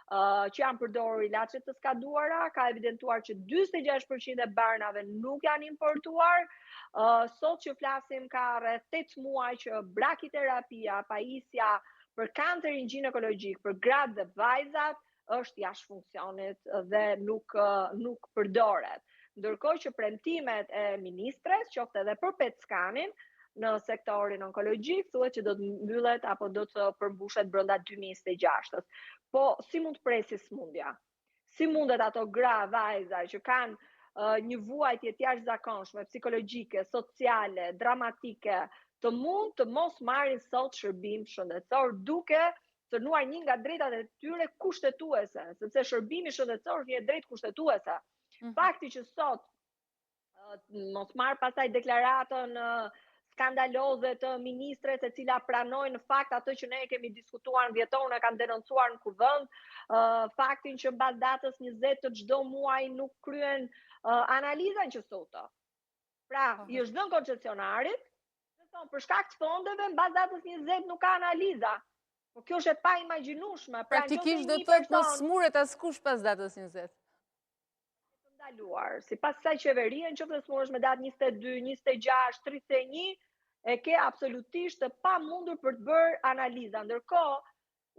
që janë përdorur ilaçe të skaduara, ka evidentuar që 46% e barnave nuk janë importuar. Sot që flasim ka rreth 8 muaj që brakiterapia, pajisja për kancerin ginekologjik, për gratë dhe vajzat, është jashtë funksionit dhe nuk përdoret. Ndërkohë që premtimet e ministres, qoftë edhe për PET-skanin, në sektorin onkologjik, thuhet që do të mbyllet apo do të përmbushet brenda 2026. Po si mund të presi smundja? Si mundet ato gra, vajza që kanë një vuajtje të jashtëzakonshme, psikologjike, sociale, dramatike, të mund të mos marrin sot shërbim shëndetësor duke cënuar një nga drejtat e tyre kushtetuese, sepse shërbimi shëndetësor është një drejtë kushtetuese. Fakti që sot mos marr pasaj deklaratën skandaloze të ministres e cila pranojnë në fakt atë që ne kemi diskutuar në vjeton e kanë denoncuar në kuvend, faktin që mbas datës 20 të çdo muaji nuk kryen analizën që sotë. Pra, i është dhënë koncesionarit, për shkak të fondeve mbas datës 20 nuk ka analiza. Po kjo është e pa imagjinueshme. Praktikisht do të thotë mos smuret askush pas datës 20. Ndaluar. Sipas kësaj qeverie, nëse smuresh me datë 22, 26, 31, e ke absolutisht të pamundur për të bërë analiza. Ndërkohë,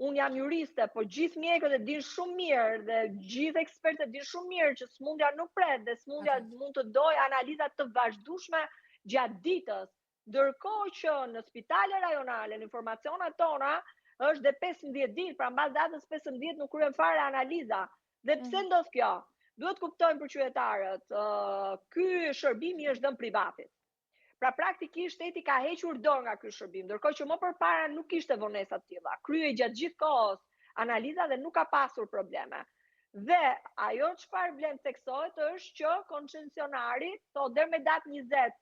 unë jam juriste, po gjithë mjekët e dinë shumë mirë dhe gjithë ekspertët e dinë shumë mirë që smundja nuk pret dhe smundja mund të dojë analiza të vazhdueshme gjatë ditës. Ndërkohë që në spitale rajonale, në informacionet tona, është dhe 15 ditë, pra mbas datës 15 nuk kryen fare analiza. Dhe pse ndodh kjo? Duhet kuptojmë për qytetarët, ky shërbim i është dhënë privatit. Pra praktikisht shteti ka hequr dorë nga ky shërbim, ndërkohë që më përpara nuk kishte vonesa të tilla. Kryej gjatë gjithë kohës analiza dhe nuk ka pasur probleme. Dhe ajo çfarë vlen theksohet është që koncesionari thotë deri me datë 20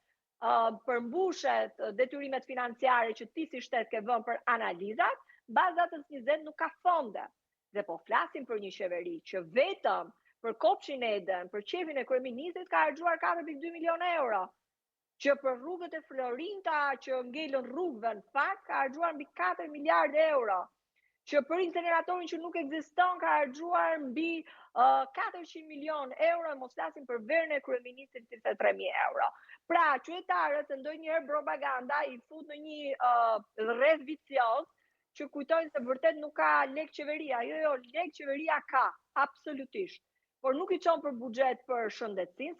përmbushet detyrimet financiare që ti si shtet ke vënë për analizat, mbas datës 20 nuk ka fonde. Dhe po flasim për një qeveri që vetëm për kopshin Eden, për qefin e kryeministrit ka harxuar 4.2 milion euro, që për rrugët e Florinta që ngelën rrugëve në fakt ka harxuar mbi 4 miliardë euro, që për inceneratorin që nuk ekziston ka harxuar mbi 400 milion euro, mos flasim për verën e kryeministrit 33.000 euro. Pra, qytetarët ndonjëherë propaganda i fut në një rreth vicioz që kujtojnë se vërtet nuk ka lek qeveria. Jo, lek qeveria ka, absolutisht. Por nuk i çon për buxhet për shëndetësinë,